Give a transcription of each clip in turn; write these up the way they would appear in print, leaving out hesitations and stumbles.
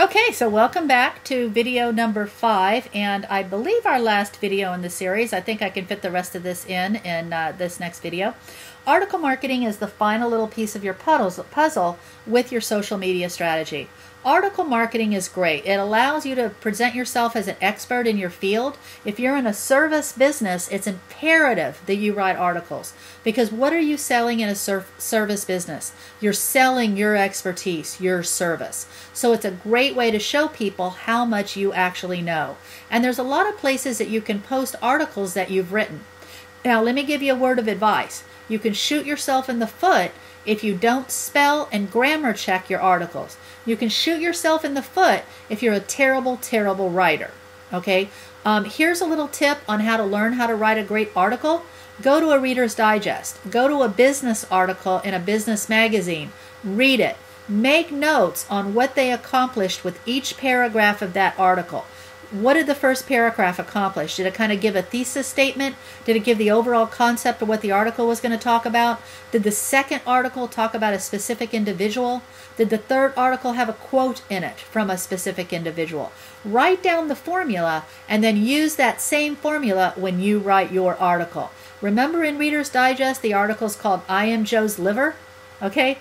Okay, so welcome back to video number 5, and I believe our last video in the series. I think I can fit the rest of this in this next video. Article marketing is the final little piece of your puzzle with your social media strategy. Article marketing is great. It allows you to present yourself as an expert in your field. If you're in a service business, it's imperative that you write articles, because what are you selling in a service business? You're selling your expertise, your service. So it's a great way to show people how much you actually know. And there's a lot of places that you can post articles that you've written. Now, let me give you a word of advice. You can shoot yourself in the foot if you don't spell and grammar check your articles. You can shoot yourself in the foot if you're a terrible, terrible writer. Okay? Here's a little tip on how to learn how to write a great article. Go to a Reader's Digest. Go to a business article in a business magazine. Read it. Make notes on what they accomplished with each paragraph of that article. What did the first paragraph accomplish? Did it kind of give a thesis statement? Did it give the overall concept of what the article was going to talk about? Did the second article talk about a specific individual? Did the third article have a quote in it from a specific individual? Write down the formula and then use that same formula when you write your article. Remember in Reader's Digest, the article's called I Am Joe's Liver? Okay?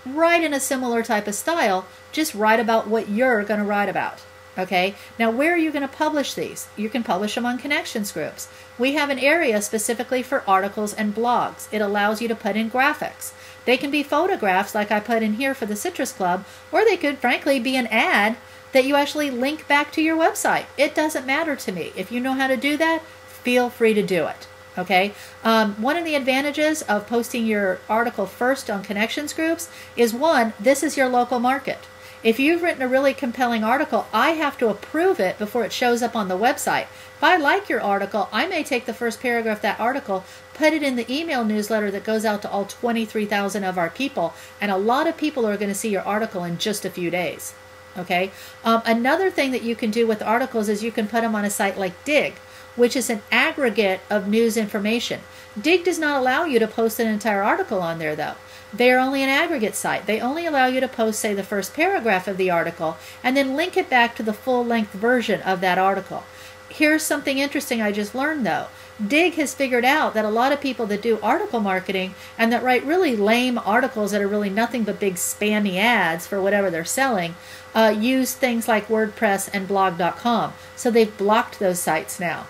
Write in a similar type of style. Just write about what you're going to write about. Okay, now where are you going to publish these? You can publish them on Connections groups. We have an area specifically for articles and blogs. It allows you to put in graphics. They can be photographs like I put in here for the Citrus Club, or they could frankly be an ad that you actually link back to your website. It doesn't matter to me. If you know how to do that, feel free to do it. Okay, one of the advantages of posting your article first on Connections groups is, one, this is your local market. If you've written a really compelling article, I have to approve it before it shows up on the website. If I like your article, I may take the first paragraph of that article, put it in the email newsletter that goes out to all 23,000 of our people, and a lot of people are going to see your article in just a few days. Okay. Another thing that you can do with articles is you can put them on a site like Digg, which is an aggregate of news information. Digg does not allow you to post an entire article on there, though. They're only an aggregate site. They only allow you to post, say, the first paragraph of the article and then link it back to the full-length version of that article. Here's something interesting I just learned, though. Digg has figured out that a lot of people that do article marketing and that write really lame articles that are really nothing but big spammy ads for whatever they're selling use things like WordPress and blog.com. So they've blocked those sites now.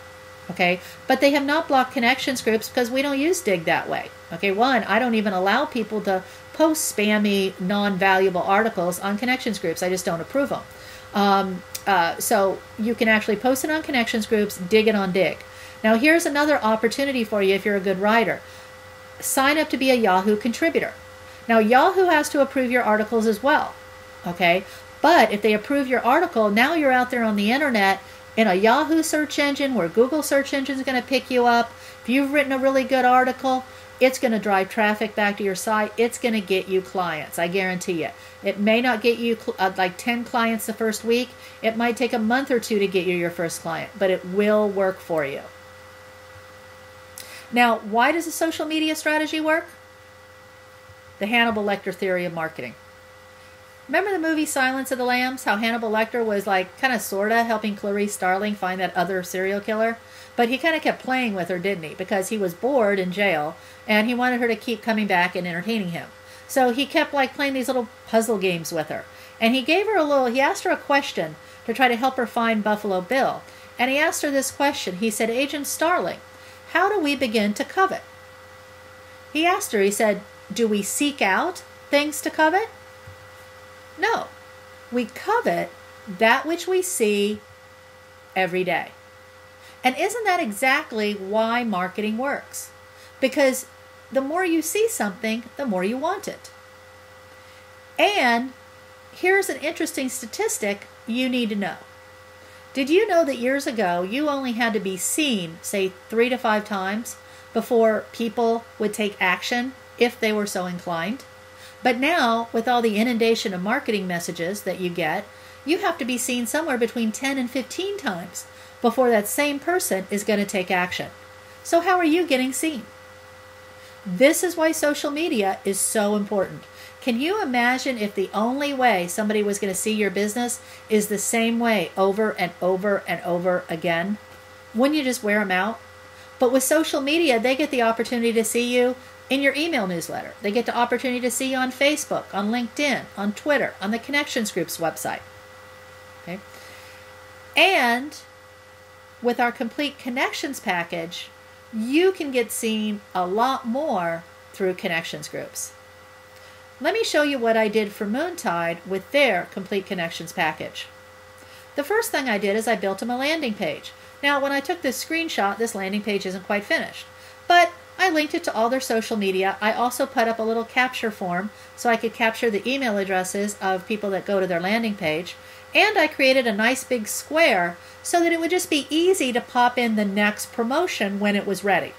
Okay, but they have not blocked Connections groups because we don't use Digg that way. Okay, one, I don't even allow people to post spammy, non-valuable articles on Connections groups. I just don't approve them. So you can actually post it on Connections groups, dig it on Digg. Now here's another opportunity for you if you're a good writer. Sign up to be a Yahoo contributor. Now Yahoo has to approve your articles as well. Okay, but if they approve your article, now you're out there on the internet in a Yahoo search engine where Google search engine is going to pick you up. If you've written a really good article, it's going to drive traffic back to your site. It's going to get you clients, I guarantee you. It may not get you like 10 clients the first week. It might take a month or two to get you your first client, but it will work for you. Now, why does a social media strategy work? The Hannibal Lecter theory of marketing. Remember the movie Silence of the Lambs? How Hannibal Lecter was like kind of sort of helping Clarice Starling find that other serial killer? But he kind of kept playing with her, didn't he? Because he was bored in jail and he wanted her to keep coming back and entertaining him. So he kept like playing these little puzzle games with her. And he asked her a question to try to help her find Buffalo Bill. And he asked her this question. He said, Agent Starling, how do we begin to covet? He asked her, he said, do we seek out things to covet? No, we covet that which we see every day. And isn't that exactly why marketing works? Because the more you see something, the more you want it. And here's an interesting statistic you need to know. Did you know that years ago you only had to be seen, say, 3 to 5 times before people would take action if they were so inclined? But now, with all the inundation of marketing messages that you get, you have to be seen somewhere between 10 and 15 times before that same person is going to take action. So how are you getting seen? This is why social media is so important. Can you imagine if the only way somebody was going to see your business is the same way over and over and over again? Wouldn't you just wear them out? But with social media, they get the opportunity to see you in your email newsletter. They get the opportunity to see you on Facebook, on LinkedIn, on Twitter, on the Connections Group's website. Okay? And with our Complete Connections package, you can get seen a lot more through Connections Groups. Let me show you what I did for Moontide with their Complete Connections package. The first thing I did is I built them a landing page. Now, when I took this screenshot, this landing page isn't quite finished, but I linked it to all their social media. I also put up a little capture form so I could capture the email addresses of people that go to their landing page, and I created a nice big square so that it would just be easy to pop in the next promotion when it was ready.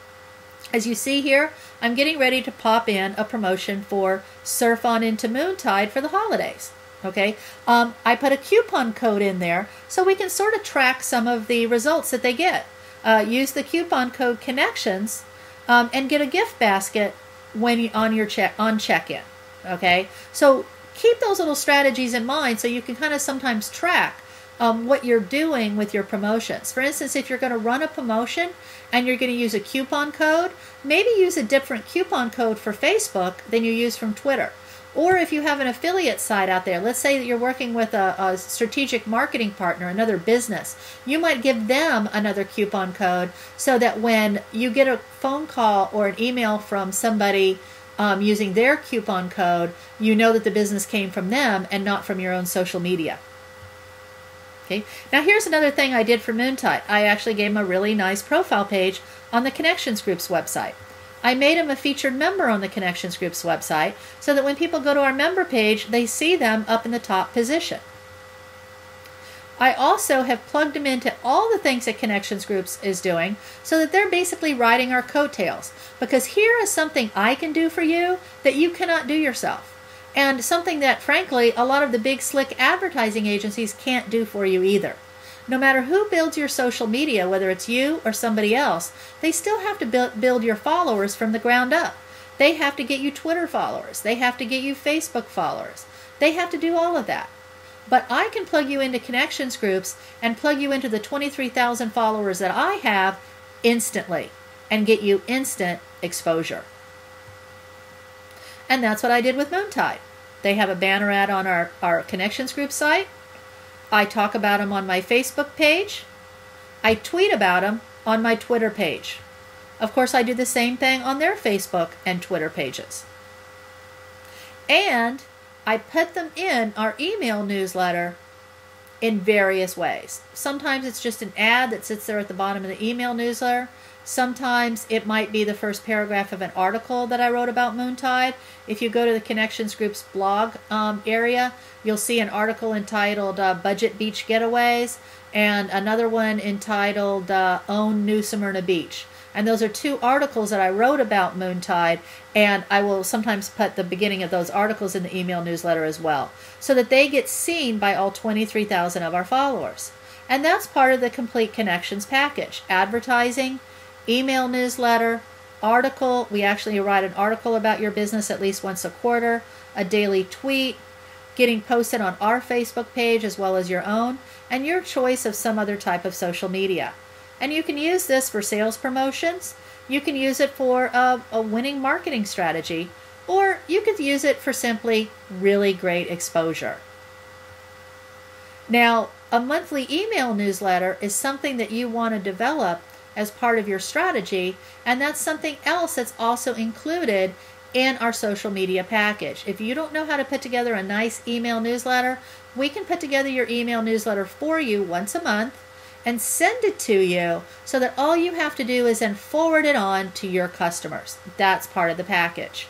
As you see here, I'm getting ready to pop in a promotion for Surf On Into Moontide for the holidays. Okay, I put a coupon code in there so we can sort of track some of the results that they get. Use the coupon code Connections and get a gift basket when you, on check-in. Okay, so keep those little strategies in mind so you can kind of sometimes track what you're doing with your promotions. For instance, if you're going to run a promotion and you're going to use a coupon code, maybe use a different coupon code for Facebook than you use from Twitter. Or if you have an affiliate site out there, let's say that you're working with a strategic marketing partner, another business, you might give them another coupon code so that when you get a phone call or an email from somebody using their coupon code, you know that the business came from them and not from your own social media. Okay. Now here's another thing I did for Moontide. I actually gave them a really nice profile page on the Connections Group's website. I made them a featured member on the Connections Group's website so that when people go to our member page, they see them up in the top position. I also have plugged them into all the things that Connections Groups is doing so that they're basically riding our coattails. Because here is something I can do for you that you cannot do yourself. And something that, frankly, a lot of the big slick advertising agencies can't do for you either. No matter who builds your social media, whether it's you or somebody else, they still have to build your followers from the ground up. They have to get you Twitter followers. They have to get you Facebook followers. They have to do all of that. But I can plug you into Connections Groups and plug you into the 23,000 followers that I have instantly and get you instant exposure. And that's what I did with Moontide. They have a banner ad on our Connections Group site. I talk about them on my Facebook page. I tweet about them on my Twitter page. Of course, I do the same thing on their Facebook and Twitter pages. And I put them in our email newsletter in various ways. Sometimes it's just an ad that sits there at the bottom of the email newsletter. Sometimes it might be the first paragraph of an article that I wrote about Moontide. If you go to the Connections Group's blog area, you'll see an article entitled Budget Beach Getaways and another one entitled Own New Smyrna Beach. And those are two articles that I wrote about Moontide, and I will sometimes put the beginning of those articles in the email newsletter as well, so that they get seen by all 23,000 of our followers. And that's part of the Complete Connections package. Advertising, email newsletter, article. We actually write an article about your business at least once a quarter, a daily tweet, getting posted on our Facebook page as well as your own, and your choice of some other type of social media. And you can use this for sales promotions. You can use it for a winning marketing strategy, or you could use it for simply really great exposure. Now, a monthly email newsletter is something that you want to develop as part of your strategy, and that's something else that's also included in our social media package. If you don't know how to put together a nice email newsletter, we can put together your email newsletter for you once a month and send it to you so that all you have to do is then forward it on to your customers. That's part of the package.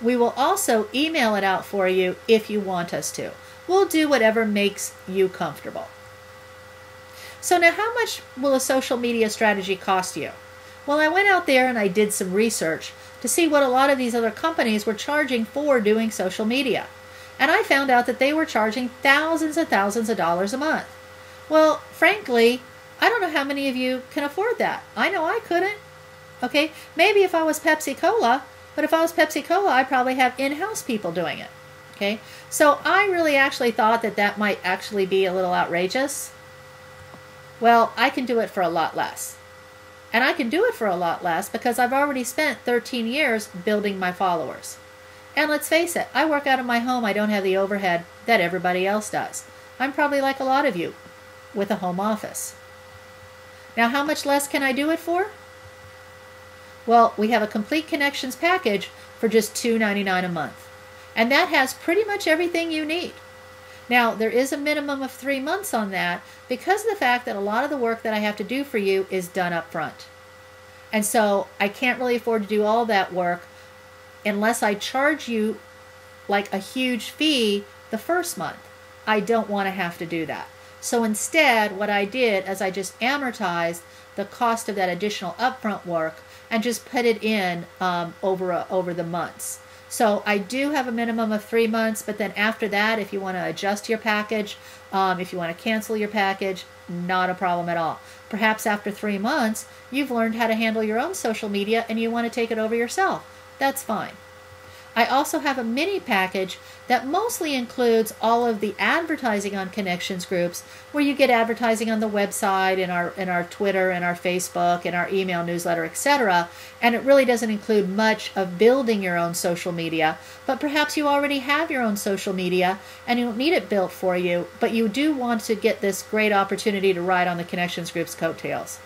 We will also email it out for you if you want us to. We'll do whatever makes you comfortable. So now, how much will a social media strategy cost you? Well, I went out there and I did some research to see what a lot of these other companies were charging for doing social media. And I found out that they were charging thousands and thousands of dollars a month. Well, frankly, I don't know how many of you can afford that. I know I couldn't. Okay, maybe if I was Pepsi Cola, But if I was Pepsi-Cola, I'd probably have in-house people doing it. Okay, so I really actually thought that that might actually be a little outrageous. Well, I can do it for a lot less. And I can do it for a lot less because I've already spent 13 years building my followers. And let's face it, I work out of my home. I don't have the overhead that everybody else does. I'm probably like a lot of you with a home office. Now, how much less can I do it for? Well, we have a complete connections package for just $2.99 a month. And that has pretty much everything you need. Now, there is a minimum of 3 months on that because of the fact that a lot of the work that I have to do for you is done up front. And so I can't really afford to do all that work unless I charge you like a huge fee the first month. I don't want to have to do that. So instead, what I did is I just amortized the cost of that additional upfront work and just put it in over the months. So I do have a minimum of 3 months, but then after that, if you want to adjust your package, if you want to cancel your package, not a problem at all. Perhaps after 3 months, you've learned how to handle your own social media and you want to take it over yourself. That's fine. I also have a mini package that mostly includes all of the advertising on Connections groups, where you get advertising on the website, in our Twitter, and our Facebook, and our email newsletter, etc. And it really doesn't include much of building your own social media, but perhaps you already have your own social media and you don't need it built for you, but you do want to get this great opportunity to ride on the Connections group's coattails.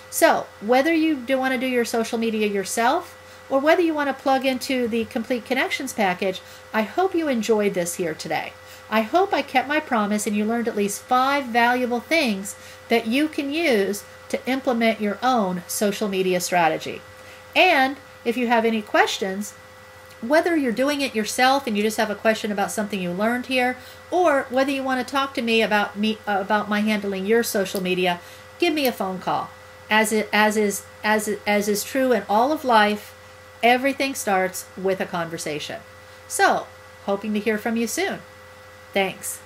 So whether you do want to do your social media yourself, or whether you want to plug into the Complete Connections package, I hope you enjoyed this here today. I hope I kept my promise and you learned at least 5 valuable things that you can use to implement your own social media strategy. And if you have any questions, whether you're doing it yourself and you just have a question about something you learned here, or whether you want to talk to me about my handling your social media, give me a phone call. As is true in all of life, everything starts with a conversation. So, hoping to hear from you soon. Thanks.